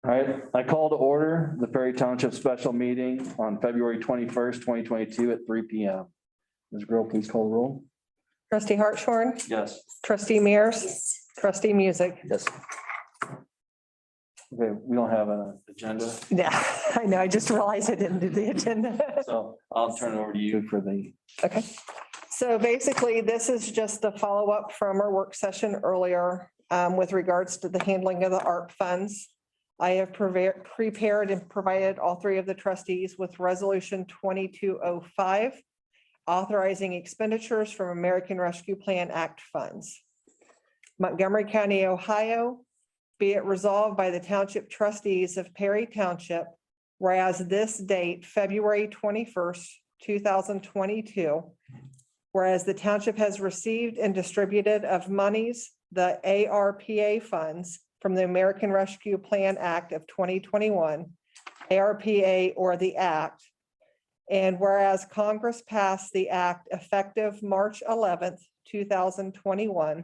All right, I call to order the Perry Township special meeting on February 21st, 2022 at 3 p.m. Ms. Grill, please call the roll. Trustee Hartshorn, Yes. trustee Mears, trustee Music. Yes. Okay, we don't have an agenda, Yeah, I know. I just realized I didn't do the agenda. so I'll turn it over to you for the. Okay. So basically, this is just a follow-up from our work session earlier with regards to the handling of the ARP funds. I have prepared and provided all three of the trustees with resolution 2205, authorizing expenditures from American Rescue Plan Act funds. Montgomery County, Ohio, be it resolved by the Township trustees of Perry Township, whereas this date, February 21st, 2022, whereas the township has received and distributed of monies, the ARPA funds from the American Rescue Plan Act of 2021, ARPA or the Act, and whereas Congress passed the act effective March 11th, 2021,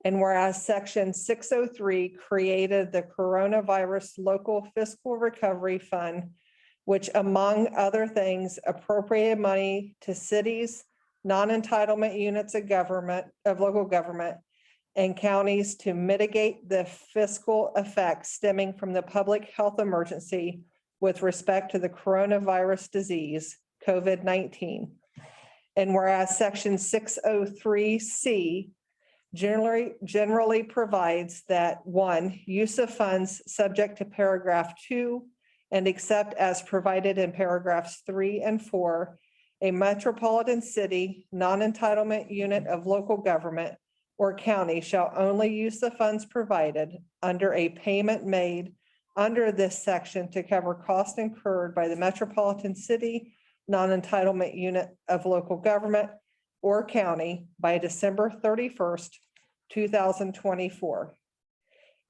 and whereas Section 603 created the Coronavirus Local Fiscal Recovery Fund, which among other things appropriated money to cities, non-entitlement units of government, of local government, and counties to mitigate the fiscal effects stemming from the public health emergency with respect to the coronavirus disease, COVID-19. And whereas Section 603C generally provides that one, use of funds subject to paragraph 2 and except as provided in paragraphs 3 and 4, a metropolitan city, non-entitlement unit of local government or county shall only use the funds provided under a payment made under this section to cover costs incurred by the metropolitan city, non-entitlement unit of local government or county by December 31st, 2024.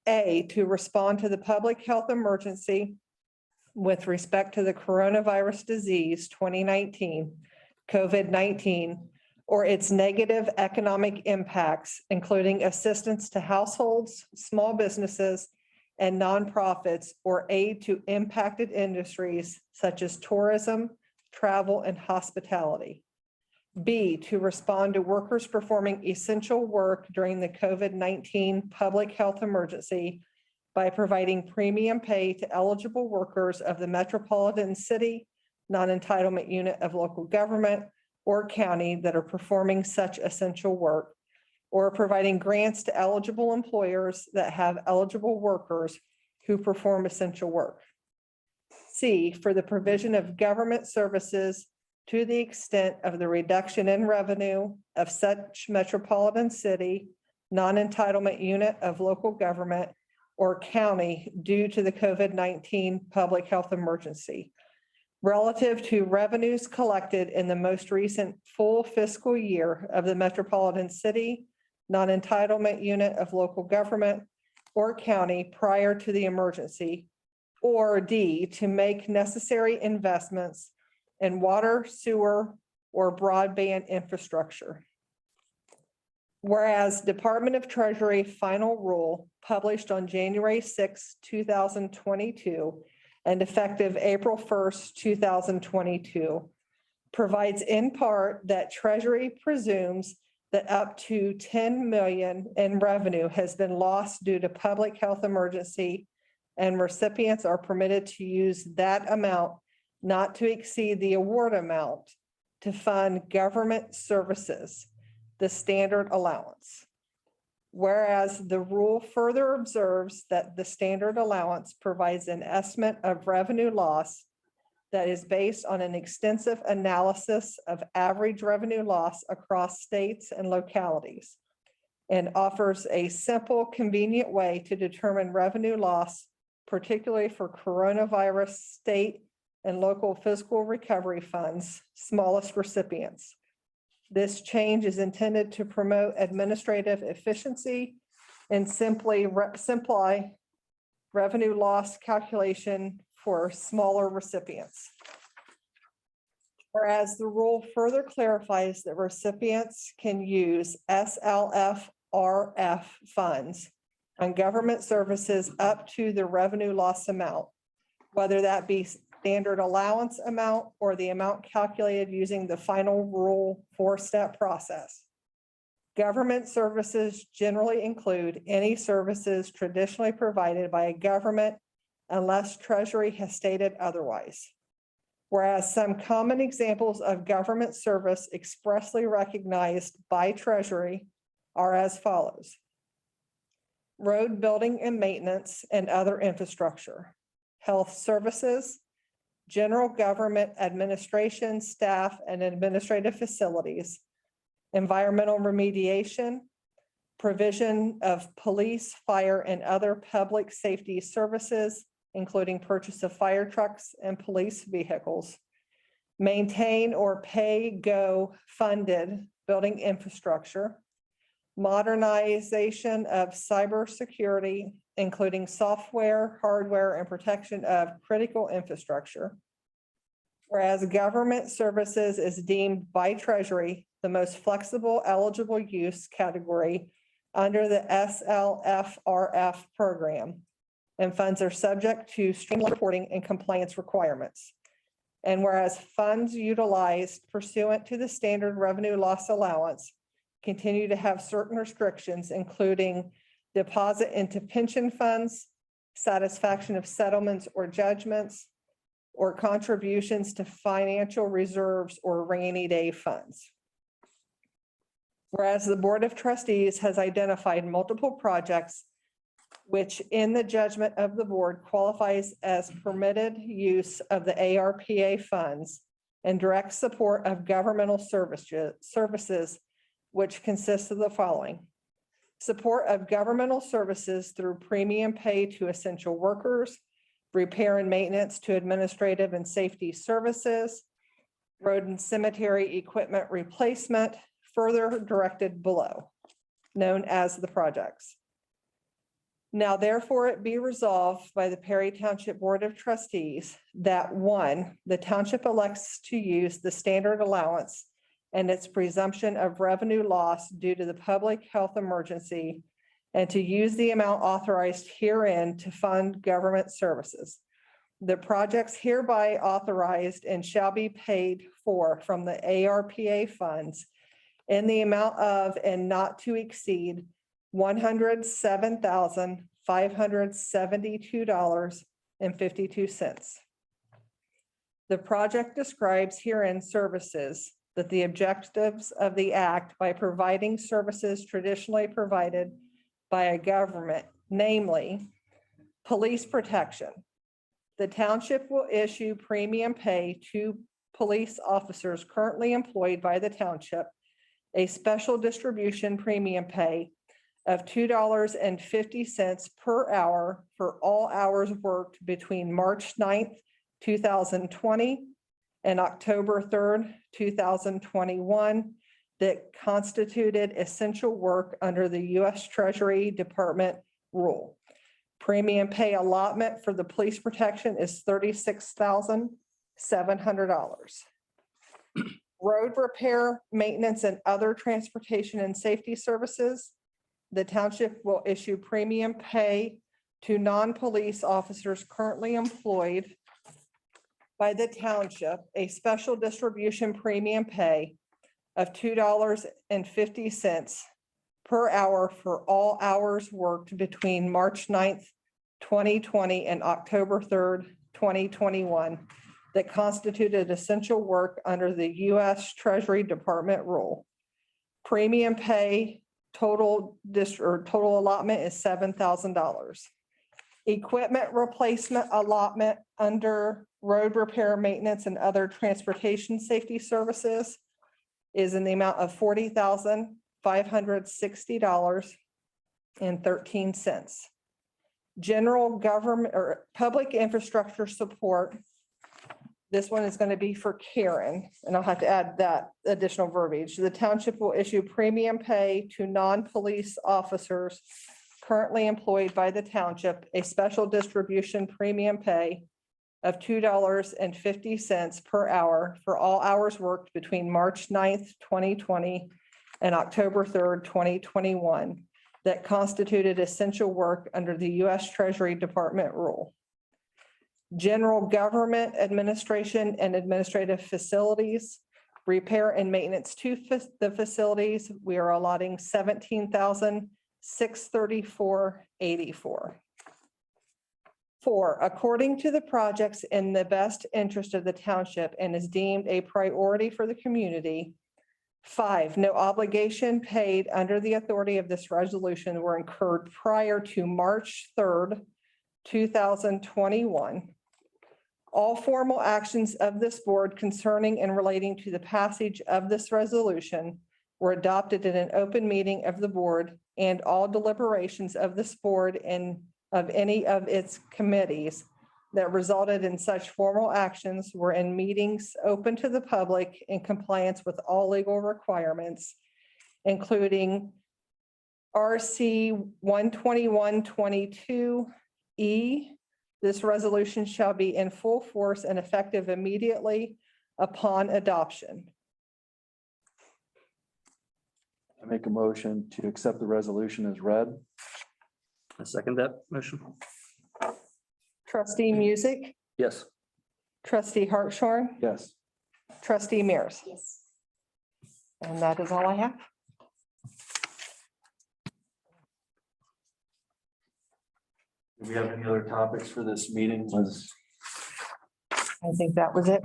A, to respond to the public health emergency with respect to the coronavirus disease 2019, COVID-19, or its negative economic impacts, including assistance to households, small businesses, and nonprofits, or aid to impacted industries such as tourism, travel, and hospitality. B, to respond to workers performing essential work during the COVID-19 public health emergency by providing premium pay to eligible workers of the metropolitan city, non-entitlement unit of local government, or county that are performing such essential work, or providing grants to eligible employers that have eligible workers who perform essential work. C, for the provision of government services to the extent of the reduction in revenue of such metropolitan city, non-entitlement unit of local government, or county due to the COVID-19 public health emergency, relative to revenues collected in the most recent full fiscal year of the metropolitan city, non-entitlement unit of local government, or county prior to the emergency, or D, to make necessary investments in water, sewer, or broadband infrastructure. Whereas Department of Treasury final rule published on January 6, 2022, and effective April 1st, 2022, provides in part that Treasury presumes that up to 10 million in revenue has been lost due to public health emergency, and recipients are permitted to use that amount not to exceed the award amount to fund government services, the standard allowance. Whereas the rule further observes that the standard allowance provides an estimate of revenue loss that is based on an extensive analysis of average revenue loss across states and localities, and offers a simple, convenient way to determine revenue loss, particularly for coronavirus state and local fiscal recovery funds, smallest recipients. This change is intended to promote administrative efficiency and simplify revenue loss calculation for smaller recipients. Whereas the rule further clarifies that recipients can use SLFRF funds on government services up to the revenue loss amount, whether that be standard allowance amount or the amount calculated using the final rule 4-step process. Government services generally include any services traditionally provided by a government unless Treasury has stated otherwise. Whereas some common examples of government service expressly recognized by Treasury are as follows: road building and maintenance and other infrastructure, health services, general government administration, staff and administrative facilities, environmental remediation, provision of police, fire, and other public safety services, including purchase of fire trucks and police vehicles, maintain or pay-go funded building infrastructure, modernization of cybersecurity, including software, hardware, and protection of critical infrastructure. Whereas government services is deemed by Treasury the most flexible eligible use category under the SLFRF program, and funds are subject to streamlined reporting and compliance requirements. And whereas funds utilized pursuant to the standard revenue loss allowance continue to have certain restrictions, including deposit into pension funds, satisfaction of settlements or judgments, or contributions to financial reserves or rainy day funds. Whereas the Board of Trustees has identified multiple projects which in the judgment of the board qualifies as permitted use of the ARPA funds and direct support of governmental services, which consists of the following: support of governmental services through premium pay to essential workers, repair and maintenance to administrative and safety services, road and cemetery equipment replacement, further directed below, known as the projects. Now therefore it be resolved by the Perry Township Board of Trustees that 1, the township elects to use the standard allowance and its presumption of revenue loss due to the public health emergency, and to use the amount authorized herein to fund government services. The projects hereby authorized and shall be paid for from the ARPA funds in the amount of and not to exceed $107,572.52. The project describes herein services that the objectives of the act by providing services traditionally provided by a government, namely police protection. The township will issue premium pay to police officers currently employed by the township, a special distribution premium pay of $2.50 per hour for all hours worked between March 9th, 2020 and October 3rd, 2021 that constituted essential work under the U.S. Treasury Department rule. Premium pay allotment for the police protection is $36,700. Road repair, maintenance, and other transportation and safety services. The township will issue premium pay to non-police officers currently employed by the township, a special distribution premium pay of $2.50 per hour for all hours worked between March 9th, 2020 and October 3rd, 2021 that constituted essential work under the U.S. Treasury Department rule. Premium pay total allotment is $7,000. Equipment replacement allotment under road repair, maintenance, and other transportation safety services is in the amount of $40,560.13. General government or public infrastructure support. This one is going to be for Karen, and I'll have to add that additional verbiage. The township will issue premium pay to non-police officers currently employed by the township, a special distribution premium pay of $2.50 per hour for all hours worked between March 9th, 2020 and October 3rd, 2021 that constituted essential work under the U.S. Treasury Department rule. General government administration and administrative facilities, repair and maintenance to the facilities, we are allotting $17,634.84. 4, according to the projects in the best interest of the township and is deemed a priority for the community. 5, no obligation paid under the authority of this resolution were incurred prior to March 3rd, 2021. All formal actions of this board concerning and relating to the passage of this resolution were adopted in an open meeting of the board, and all deliberations of this board and of any of its committees that resulted in such formal actions were in meetings open to the public in compliance with all legal requirements, including RC 12122E. This resolution shall be in full force and effective immediately upon adoption. I make a motion to accept the resolution as read. I second that motion. Trustee Music, Yes. trustee Hartshorn, Yes. trustee Mears. Yes. And that is all I have. Do we have any other topics for this meeting? I think that was it.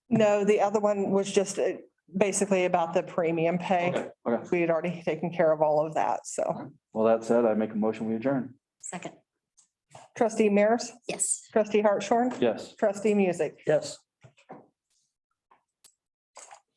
No, the other one was just basically about the premium pay. Okay. We had already taken care of all of that. So Well, that said, I make a motion, we adjourn. Second. trustee Mears, Yes. trustee Hartshorn, Yes. trustee Music. Yes.